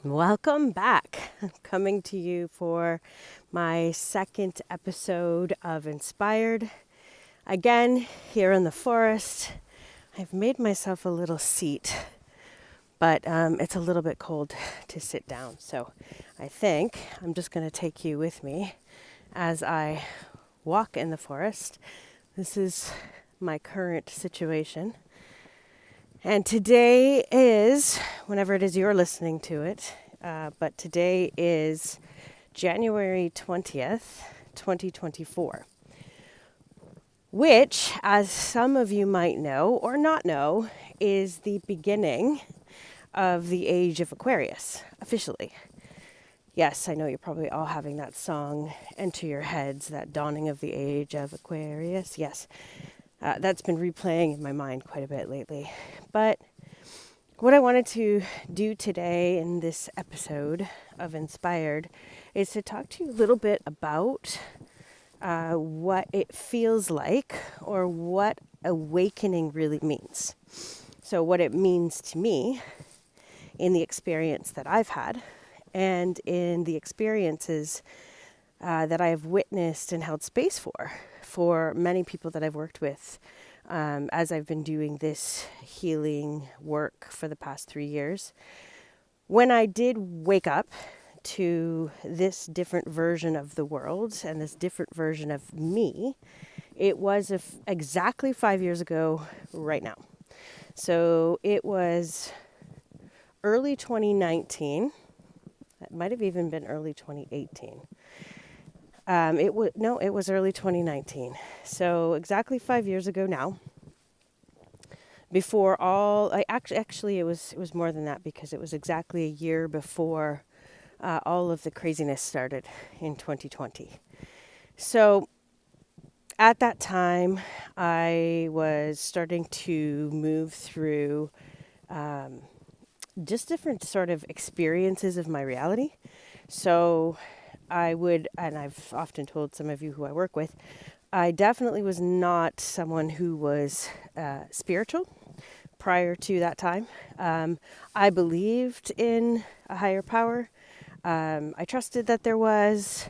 Welcome back. I'm coming to you for my second episode of Inspired. Again, here in the forest. I've made myself a little seat, but it's a little bit cold to sit down. So I think I'm just going to take you with me as I walk in the forest. This is my current situation. And today is, whenever it is you're listening to it, but today is January 20th, 2024, which, as some of you might know or not know, is the beginning of the age of Aquarius, officially. Yes, I know you're probably all having that song enter your heads, that dawning of the age of Aquarius. Yes, that's been replaying in my mind quite a bit lately. But what I wanted to do today in this episode of Inspired is to talk to you a little bit about what it feels like or what awakening really means. So, what it means to me in the experience that I've had and in the experiences that I have witnessed and held space for many people that I've worked with as I've been doing this healing work for the past 3 years. When I did wake up to this different version of the world and this different version of me, it was exactly 5 years ago right now. So it was early 2019. It might have even been early 2018. It was early 2019. So exactly 5 years ago now. Before all, actually it was more than that because it was exactly a year before all of the craziness started in 2020. So at that time, I was starting to move through just different sort of experiences of my reality. So I would, and I've often told some of you who I work with, I definitely was not someone who was spiritual prior to that time. I believed in a higher power. I trusted that there was.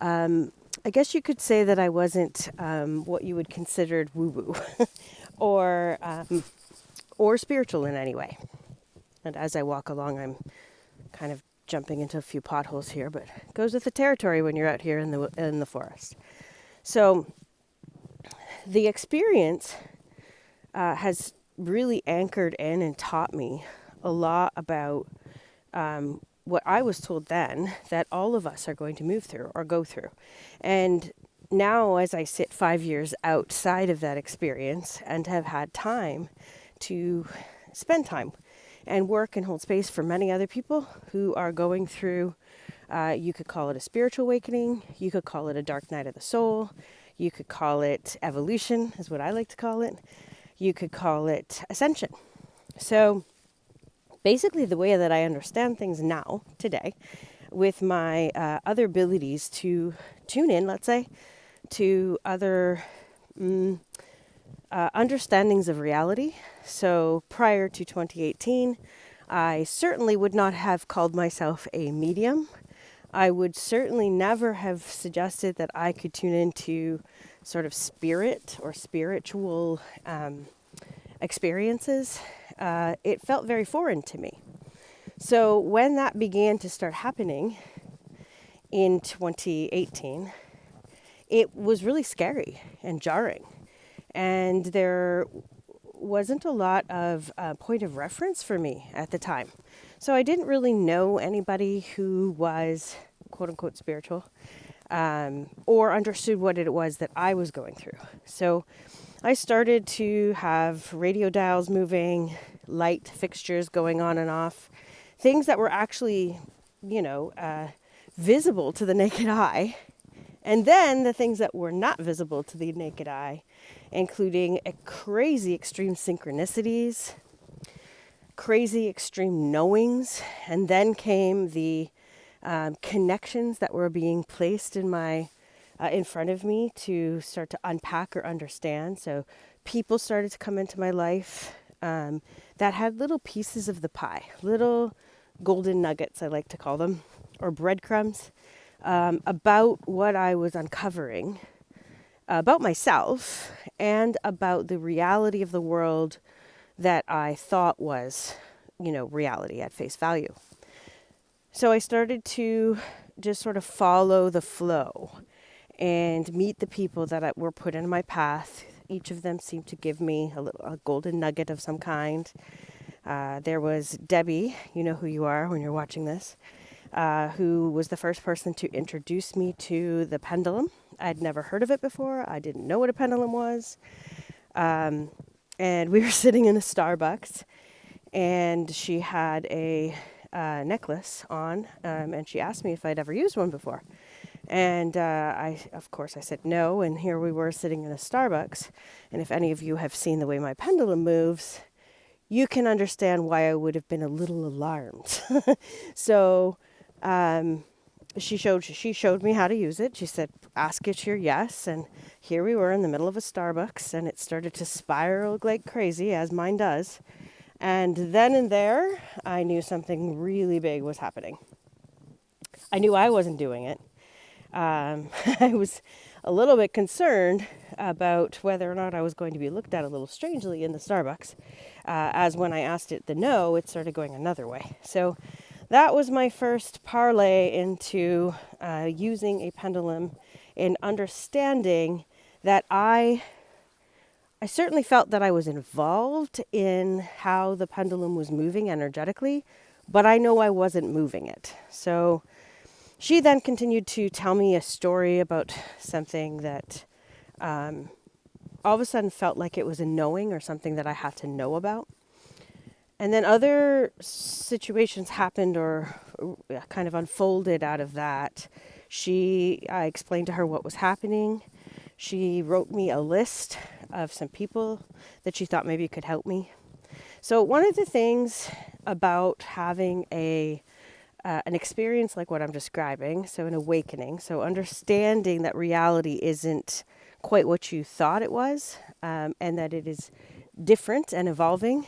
I guess you could say that I wasn't what you would consider woo-woo or or spiritual in any way. And as I walk along, I'm kind of jumping into a few potholes here, but it goes with the territory when you're out here in the forest. So the experience has really anchored in and taught me a lot about what I was told then that all of us are going to move through or go through. And now, as I sit 5 years outside of that experience and have had time to spend time and work and hold space for many other people who are going through, you could call it a spiritual awakening, you could call it a dark night of the soul, you could call it evolution, is what I like to call it, you could call it ascension. So basically, the way that I understand things now, today, with my other abilities to tune in, let's say, to other understandings of reality. So prior to 2018, I certainly would not have called myself a medium. I would certainly never have suggested that I could tune into sort of spirit or spiritual experiences. It felt very foreign to me. So when that began to start happening in 2018, it was really scary and jarring. And there wasn't a lot of point of reference for me at the time. So I didn't really know anybody who was quote unquote spiritual or understood what it was that I was going through. So I started to have radio dials moving, light fixtures going on and off, things that were actually, visible to the naked eye. And then the things that were not visible to the naked eye, including a crazy extreme synchronicities, crazy extreme knowings, and then came the connections that were being placed in front of me to start to unpack or understand. So people started to come into my life that had little pieces of the pie, little golden nuggets, I like to call them, or breadcrumbs, about what I was uncovering about myself and about the reality of the world that I thought was, reality at face value. So I started to just sort of follow the flow and meet the people that were put in my path. Each of them seemed to give me a golden nugget of some kind. There was Debbie, you know who you are when you're watching this, who was the first person to introduce me to the pendulum. I'd never heard of it before. I didn't know what a pendulum was. And we were sitting in a Starbucks, and she had a necklace on, and she asked me if I'd ever used one before. And of course, I said no, and here we were sitting in a Starbucks. And if any of you have seen the way my pendulum moves, you can understand why I would have been a little alarmed. So she showed me how to use it. She said, ask it your yes. And here we were in the middle of a Starbucks, and it started to spiral like crazy, as mine does. And then and there, I knew something really big was happening. I knew I wasn't doing it. I was a little bit concerned about whether or not I was going to be looked at a little strangely in the Starbucks, as when I asked it the no, it started going another way. So that was my first parlay into using a pendulum and understanding that I certainly felt that I was involved in how the pendulum was moving energetically, but I know I wasn't moving it. So she then continued to tell me a story about something that all of a sudden felt like it was a knowing or something that I had to know about. And then other situations happened or kind of unfolded out of that. I explained to her what was happening. She wrote me a list of some people that she thought maybe could help me. So one of the things about having an experience like what I'm describing, so an awakening, so understanding that reality isn't quite what you thought it was, and that it is different and evolving,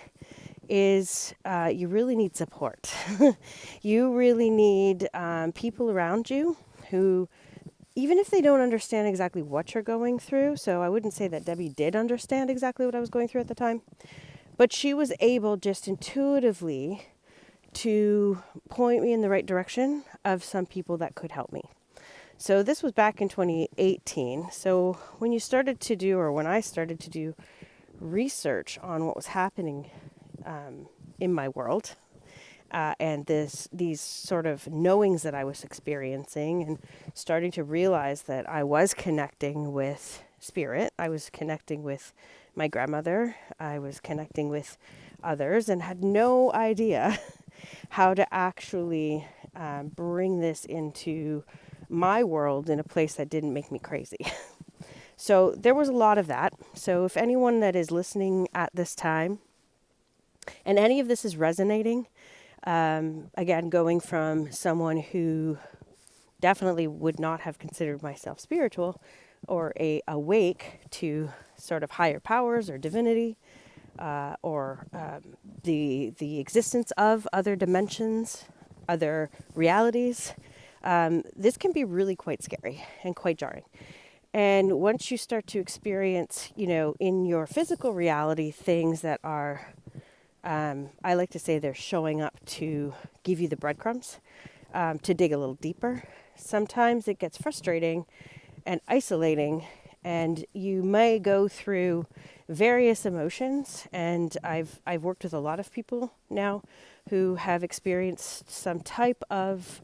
is you really need support. You really need people around you who, even if they don't understand exactly what you're going through, so I wouldn't say that Debbie did understand exactly what I was going through at the time, but she was able just intuitively to point me in the right direction of some people that could help me. So this was back in 2018. So when I started to do research on what was happening in my world, and these sort of knowings that I was experiencing, and starting to realize that I was connecting with spirit, I was connecting with my grandmother, I was connecting with others, and had no idea how to actually bring this into my world in a place that didn't make me crazy. So there was a lot of that. So if anyone that is listening at this time, and any of this is resonating, again, going from someone who definitely would not have considered myself spiritual or awake to sort of higher powers or divinity, or the existence of other dimensions, other realities, this can be really quite scary and quite jarring. And once you start to experience, in your physical reality, things that are, I like to say they're showing up to give you the breadcrumbs, to dig a little deeper. Sometimes it gets frustrating and isolating, and you may go through various emotions. And I've worked with a lot of people now who have experienced some type of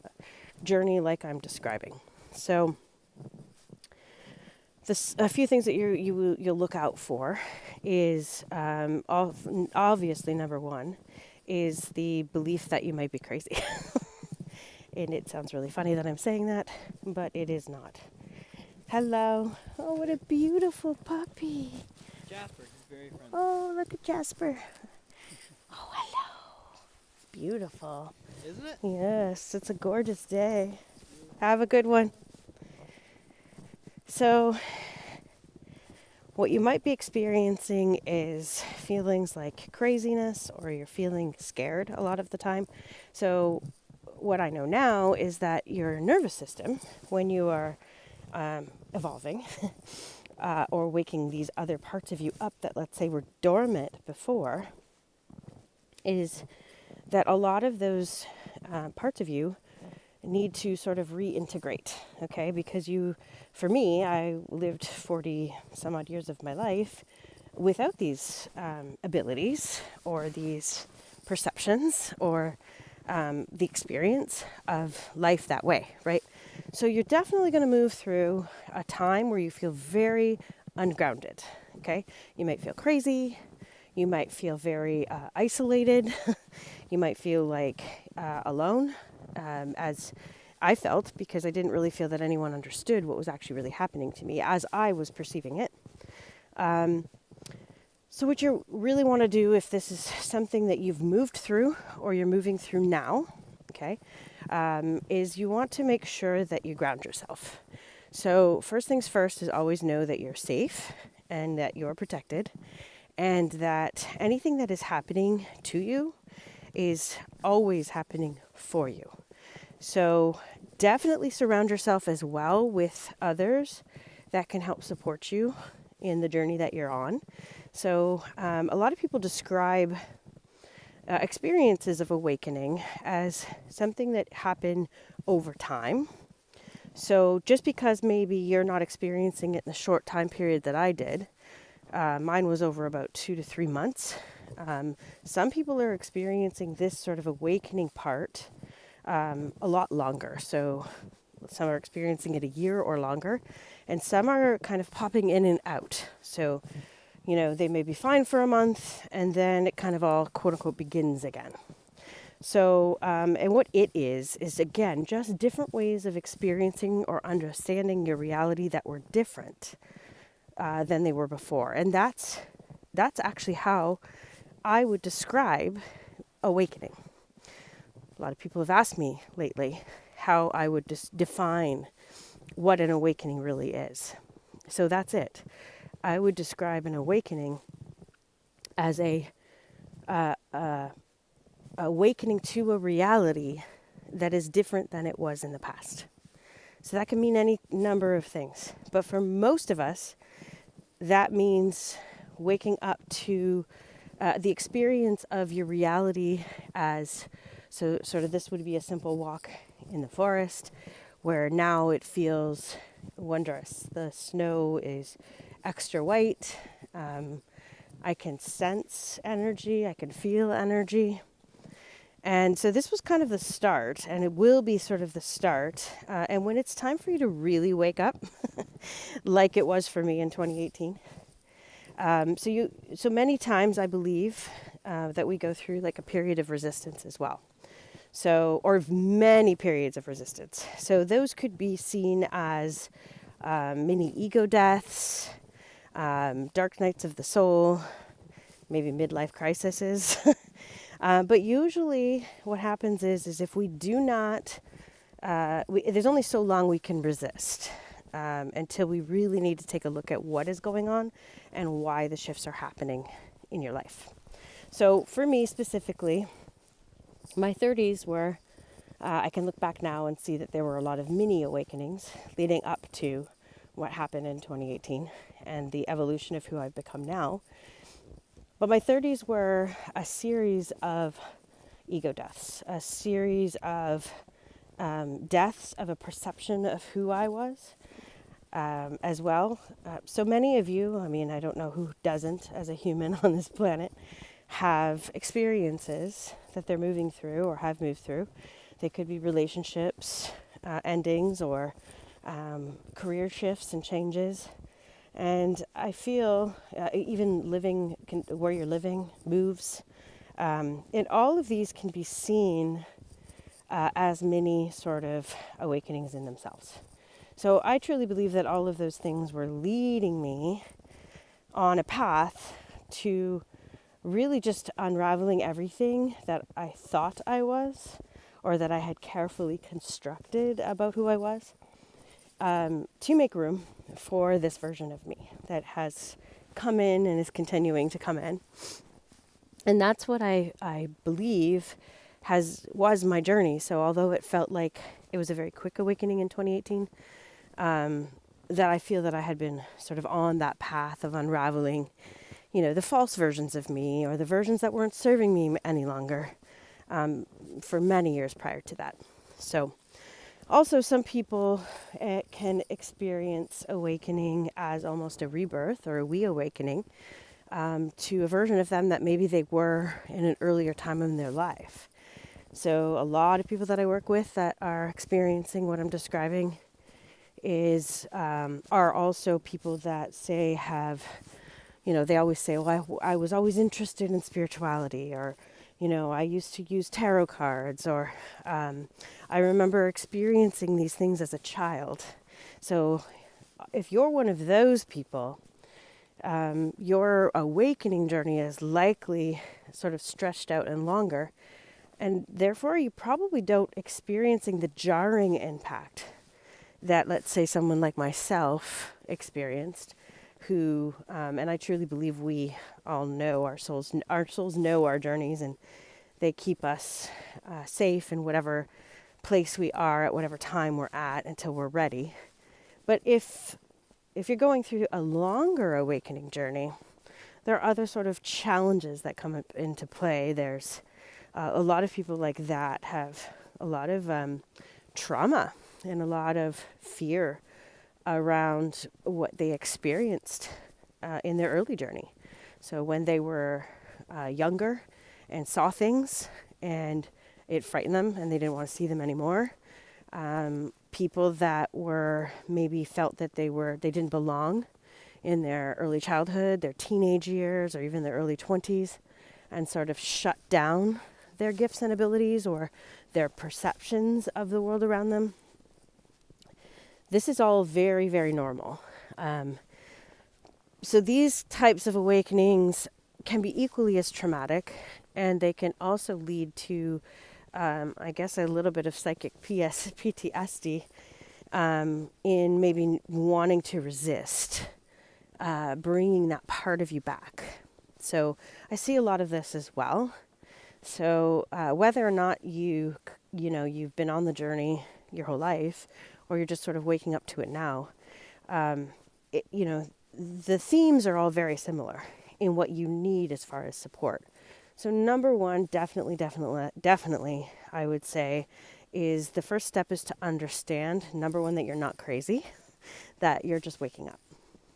journey like I'm describing. So a few things that you'll look out for is obviously number one is the belief that you might be crazy. And it sounds really funny that I'm saying that, but it is not. Hello. Oh, what a beautiful puppy. Jasper, he's very friendly. Oh, look at Jasper. Oh, hello. Beautiful. Isn't it? Yes, it's a gorgeous day. Have a good one. So what you might be experiencing is feelings like craziness, or you're feeling scared a lot of the time. So what I know now is that your nervous system, when you are evolving or waking these other parts of you up that, let's say, were dormant before, is that a lot of those parts of you need to sort of reintegrate, okay? Because for me, I lived 40 some odd years of my life without these abilities or these perceptions or the experience of life that way, right? So you're definitely going to move through a time where you feel very ungrounded, okay? You might feel crazy. You might feel very isolated. You might feel like alone, as I felt, because I didn't really feel that anyone understood what was actually really happening to me as I was perceiving it. So what you really want to do, if this is something that you've moved through or you're moving through now, okay, is you want to make sure that you ground yourself. So first things first is always know that you're safe and that you're protected, and that anything that is happening to you is always happening for you. So definitely surround yourself as well with others that can help support you in the journey that you're on. So a lot of people describe experiences of awakening as something that happen over time. So just because maybe you're not experiencing it in the short time period that I did, mine was over about 2 to 3 months. Some people are experiencing this sort of awakening part a lot longer. So some are experiencing it a year or longer, and some are kind of popping in and out. So, they may be fine for a month, and then it kind of all, quote unquote, begins again. So, and what it is again, just different ways of experiencing or understanding your reality that were different than they were before. And that's actually how I would describe awakening. A lot of people have asked me lately how I would define what an awakening really is. So that's it. I would describe an awakening as a awakening to a reality that is different than it was in the past. So that can mean any number of things. But for most of us, that means waking up to the experience of your reality as, so sort of this would be a simple walk in the forest where now it feels wondrous. The snow is extra white. I can sense energy. I can feel energy. And so this was kind of the start, and it will be sort of the start. And when it's time for you to really wake up, like it was for me in 2018, so many times I believe that we go through like a period of resistance as well. So, or many periods of resistance. So those could be seen as mini ego deaths, dark nights of the soul, maybe midlife crises. But usually what happens is if we do not, there's only so long we can resist until we really need to take a look at what is going on and why the shifts are happening in your life. So for me specifically, my 30s were, I can look back now and see that there were a lot of mini awakenings leading up to what happened in 2018 and the evolution of who I've become now. But my 30s were a series of ego deaths, a series of deaths of a perception of who I was as well. So many of you, I mean, I don't know who doesn't as a human on this planet, have experiences that they're moving through or have moved through. They could be relationships, endings, or career shifts and changes. And I feel even living where you're living, moves, and all of these can be seen as many sort of awakenings in themselves. So I truly believe that all of those things were leading me on a path to really just unraveling everything that I thought I was, or that I had carefully constructed about who I was, to make room for this version of me that has come in and is continuing to come in. And that's what I believe was my journey. So although it felt like it was a very quick awakening in 2018, that I feel that I had been sort of on that path of unraveling, the false versions of me or the versions that weren't serving me any longer, for many years prior to that. So also some people can experience awakening as almost a rebirth or a reawakening, to a version of them that maybe they were in an earlier time in their life. So a lot of people that I work with that are experiencing what I'm describing are also people that they always say, well, I was always interested in spirituality, or, I used to use tarot cards, or I remember experiencing these things as a child. So if you're one of those people, your awakening journey is likely sort of stretched out and longer, and therefore you probably don't experiencing the jarring impact that, let's say, someone like myself experienced, who, and I truly believe we all know our souls know our journeys, and they keep us safe in whatever place we are at whatever time we're at until we're ready. But if you're going through a longer awakening journey, there are other sort of challenges that come up into play. There's a lot of people like that have a lot of trauma and a lot of fear around what they experienced in their early journey. So when they were younger and saw things and it frightened them and they didn't want to see them anymore. People that were maybe felt that they didn't belong in their early childhood, their teenage years, or even their early 20s, and sort of shut down their gifts and abilities or their perceptions of the world around them. This is all very, very normal. So these types of awakenings can be equally as traumatic, and they can also lead to, I guess, a little bit of psychic PTSD, in maybe wanting to resist bringing that part of you back. So I see a lot of this as well. So whether or not you've been on the journey your whole life, or you're just sort of waking up to it now, the themes are all very similar in what you need as far as support. So number one, definitely, I would say, is the first step is to understand, number one, that you're not crazy, that you're just waking up.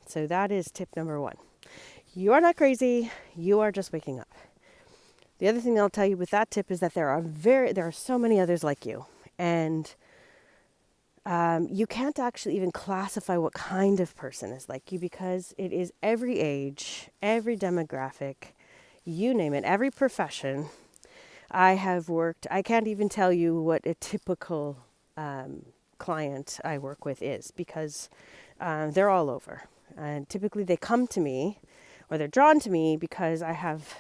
So that is tip number one. You are not crazy, you are just waking up. The other thing I'll tell you with that tip is that there are so many others like you, and you can't actually even classify what kind of person is like you, because it is every age, every demographic, you name it, every profession. I can't even tell you what a typical client I work with is, because they're all over. And typically they come to me, or they're drawn to me, because I have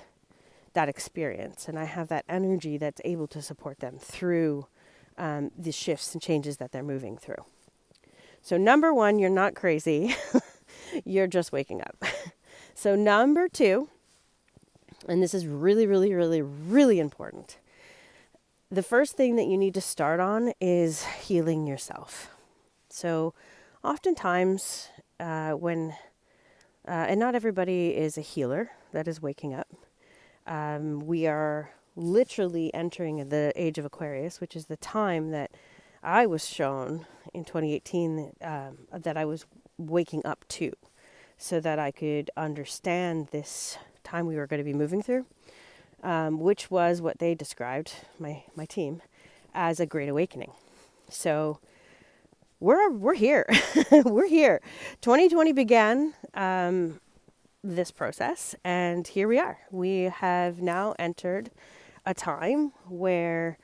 that experience and I have that energy that's able to support them through the shifts and changes that they're moving through. So number one, you're not crazy. You're just waking up. So number two, and this is really, really, really, really important. The first thing that you need to start on is healing yourself. So oftentimes and not everybody is a healer that is waking up. We are literally entering the age of Aquarius, which is the time that I was shown in 2018 that I was waking up to, so that I could understand this time we were going to be moving through, which was what they described, my team, as a great awakening. So we're here. We're here. 2020 began this process, and here we are. We have now entered a time where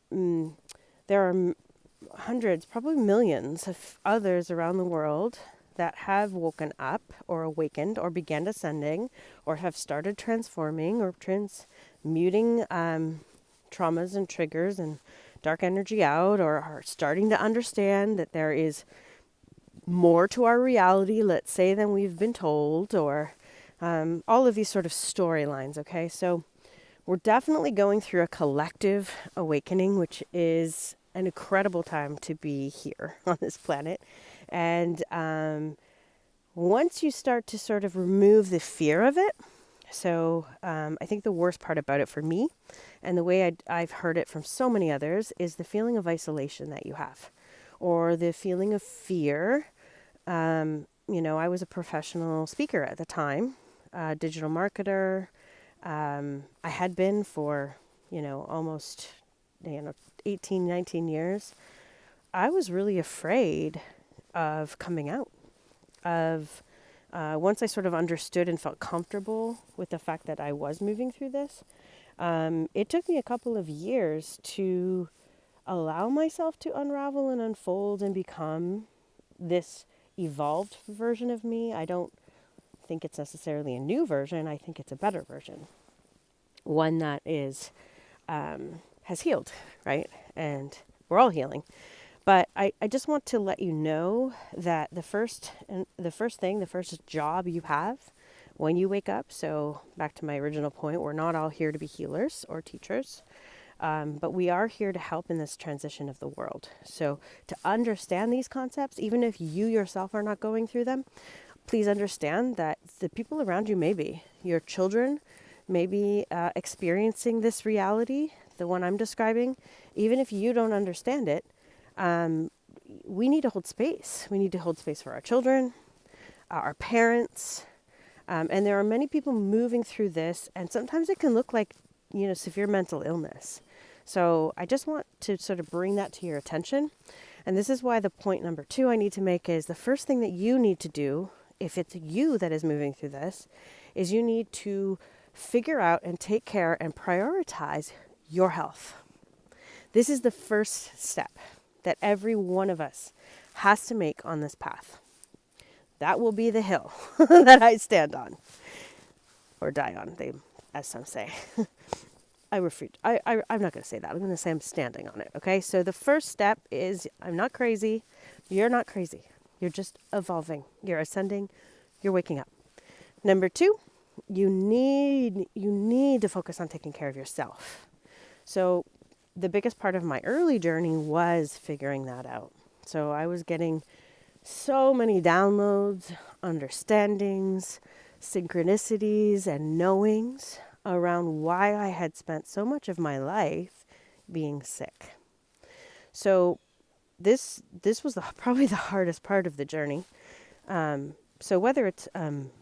there are hundreds, probably millions of others around the world that have woken up or awakened or began ascending or have started transforming or transmuting traumas and triggers and dark energy out, or are starting to understand that there is more to our reality, let's say, than we've been told, or all of these sort of storylines, okay? So we're definitely going through a collective awakening, which is an incredible time to be here on this planet. And once you start to sort of remove the fear of it, so I think the worst part about it for me, and the way I've heard it from so many others, is the feeling of isolation that you have, or the feeling of fear. I was a professional speaker at the time, digital marketer. I had been for, almost, 18, 19 years. I was really afraid of coming out, of once I sort of understood and felt comfortable with the fact that I was moving through this. It took me a couple of years to allow myself to unravel and unfold and become this evolved version of me. I don't think it's necessarily a new version. I think it's a better version, one that is has healed, right? And we're all healing. But I just want to let you know that the first job you have when you wake up, so back to my original point, we're not all here to be healers or teachers, but we are here to help in this transition of the world. So to understand these concepts, even if you yourself are not going through them, please understand that the people around you may be. Your children may be experiencing this reality, the one I'm describing. Even if you don't understand it, we need to hold space. We need to hold space for our children, our parents, and there are many people moving through this, and sometimes it can look like, severe mental illness. So I just want to sort of bring that to your attention. And this is why the point number 2 I need to make is the first thing that you need to do, if it's you that is moving through this, is you need to figure out and take care and prioritize your health. This is the first step that every one of us has to make on this path. That will be the hill that I stand on, or die on, as some say. I'm not going to say that. I'm going to say I'm standing on it, okay? So the first step is, I'm not crazy. You're not crazy. You're just evolving. You're ascending. You're waking up. Number 2, you need to focus on taking care of yourself. So the biggest part of my early journey was figuring that out. So I was getting so many downloads, understandings, synchronicities, and knowings around why I had spent so much of my life being sick. So this was probably the hardest part of the journey. So whether it's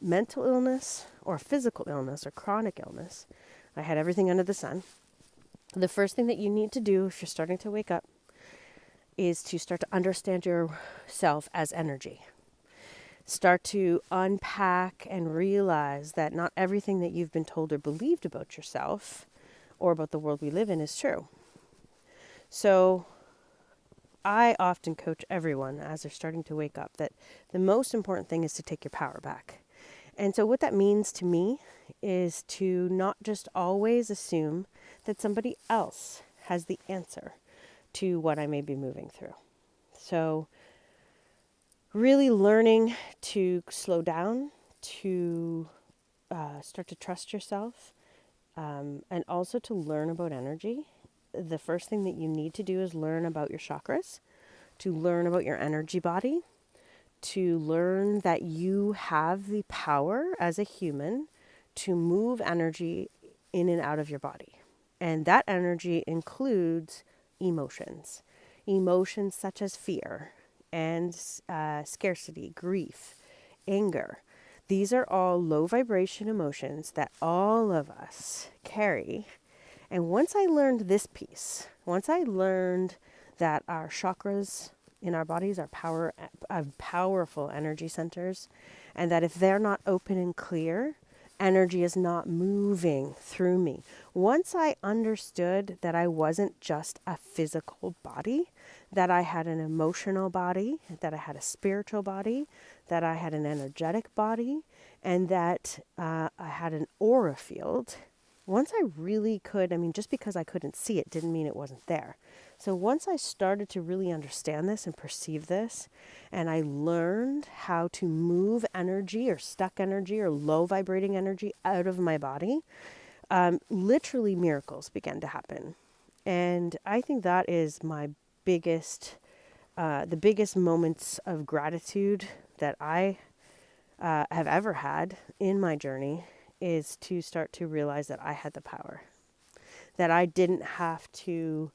mental illness or physical illness or chronic illness, I had everything under the sun. The first thing that you need to do if you're starting to wake up is to start to understand yourself as energy. Start to unpack and realize that not everything that you've been told or believed about yourself or about the world we live in is true. So I often coach everyone as they're starting to wake up that the most important thing is to take your power back. And so what that means to me is to not just always assume that somebody else has the answer to what I may be moving through. So really learning to slow down, to start to trust yourself, and also to learn about energy. The first thing that you need to do is learn about your chakras, to learn about your energy body, to learn that you have the power as a human to move energy in and out of your body. And that energy includes emotions. Emotions such as fear and scarcity, grief, anger. These are all low vibration emotions that all of us carry. And once I learned this piece, once I learned that our chakras in our bodies are powerful energy centers, and that if they're not open and clear, energy is not moving through me. Once I understood that I wasn't just a physical body, that I had an emotional body, that I had a spiritual body, that I had an energetic body, and that I had an aura field. Once I really could, just because I couldn't see it didn't mean it wasn't there. So once I started to really understand this and perceive this, and I learned how to move energy or stuck energy or low vibrating energy out of my body, literally miracles began to happen. And I think that is my biggest, the biggest moments of gratitude that I have ever had in my journey is to start to realize that I had the power, that I didn't have to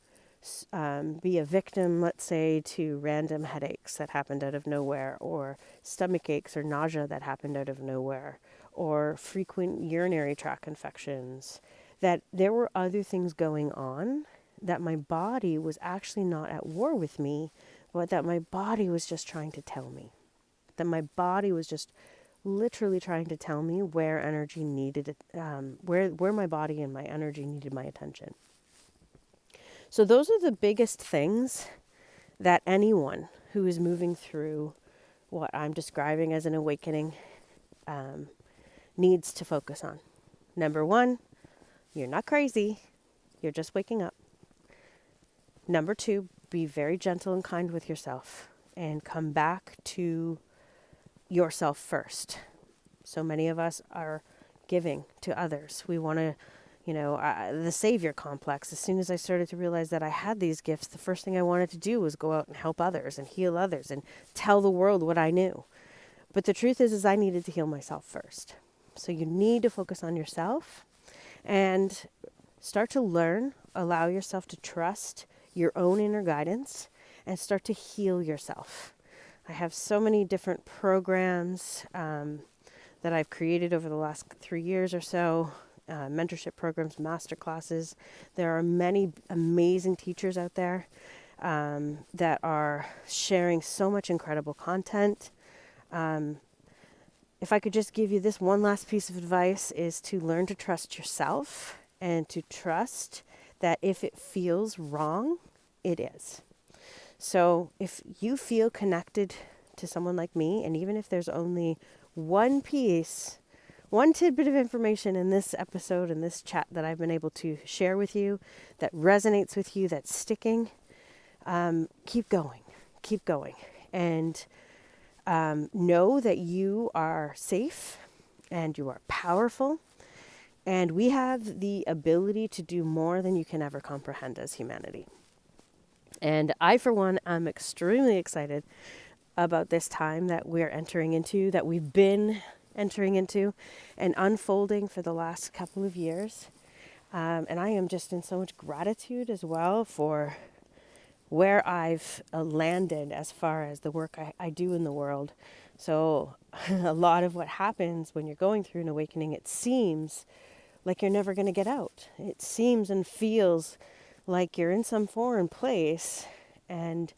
be a victim, let's say, to random headaches that happened out of nowhere, or stomach aches or nausea that happened out of nowhere, or frequent urinary tract infections, that there were other things going on, that my body was actually not at war with me, but that my body was just trying to tell me, that my body was just literally trying to tell me where energy needed, where my body and my energy needed my attention. So those are the biggest things that anyone who is moving through what I'm describing as an awakening needs to focus on. Number one, you're not crazy. You're just waking up. Number two, be very gentle and kind with yourself and come back to yourself first. So many of us are giving to others. We want to, the savior complex. As soon as I started to realize that I had these gifts, the first thing I wanted to do was go out and help others and heal others and tell the world what I knew. But the truth is I needed to heal myself first. So you need to focus on yourself and start to learn, allow yourself to trust your own inner guidance and start to heal yourself. I have so many different programs that I've created over the last 3 years or so, mentorship programs, master classes. There are many amazing teachers out there that are sharing so much incredible content. If I could just give you this one last piece of advice is to learn to trust yourself and to trust that if it feels wrong, it is. So if you feel connected to someone like me, and even if there's only one piece, one tidbit of information in this episode, in this chat that I've been able to share with you that resonates with you, that's sticking, keep going. And know that you are safe and you are powerful. And we have the ability to do more than you can ever comprehend as humanity. And I, for one, am extremely excited about this time that we're entering into, that we've been entering into and unfolding for the last couple of years. And I am just in so much gratitude as well for where I've landed as far as the work I do in the world. So a lot of what happens when you're going through an awakening, it seems like you're never going to get out. It seems and feels like you're in some foreign place, and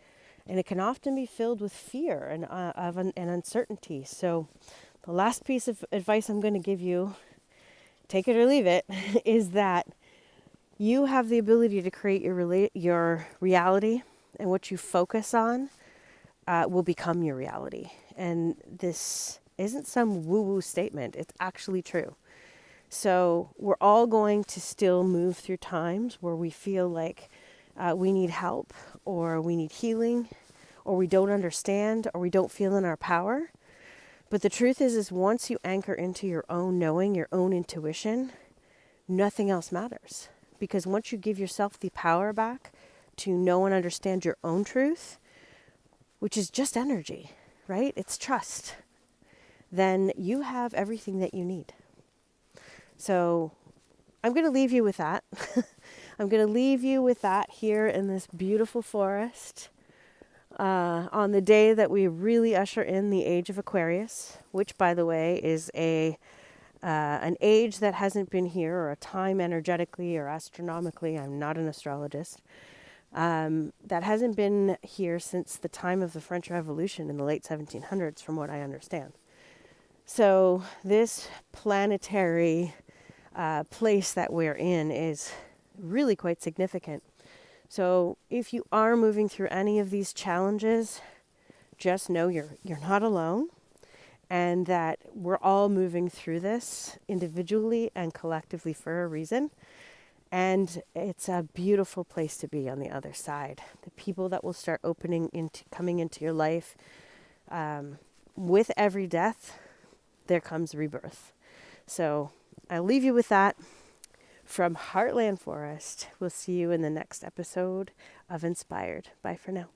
it can often be filled with fear and uncertainty. So the last piece of advice I'm going to give you, take it or leave it, is that you have the ability to create your reality, and what you focus on will become your reality. And this isn't some woo-woo statement. It's actually true. So we're all going to still move through times where we feel like we need help, or we need healing, or we don't understand, or we don't feel in our power. But the truth is once you anchor into your own knowing, your own intuition, nothing else matters. Because once you give yourself the power back to know and understand your own truth, which is just energy, right? It's trust. Then you have everything that you need. So I'm going to leave you with that. I'm going to leave you with that here in this beautiful forest on the day that we really usher in the age of Aquarius, which, by the way, is an age that hasn't been here, or a time energetically or astronomically. I'm not an astrologist. That hasn't been here since the time of the French Revolution in the late 1700s, from what I understand. So this planetary place that we're in is really quite significant. So if you are moving through any of these challenges, just know you're not alone, and that we're all moving through this individually and collectively for a reason. And it's a beautiful place to be on the other side. The people that will start coming into your life, with every death, there comes rebirth. So I'll leave you with that from Heartland Forest. We'll see you in the next episode of Inspired. Bye for now.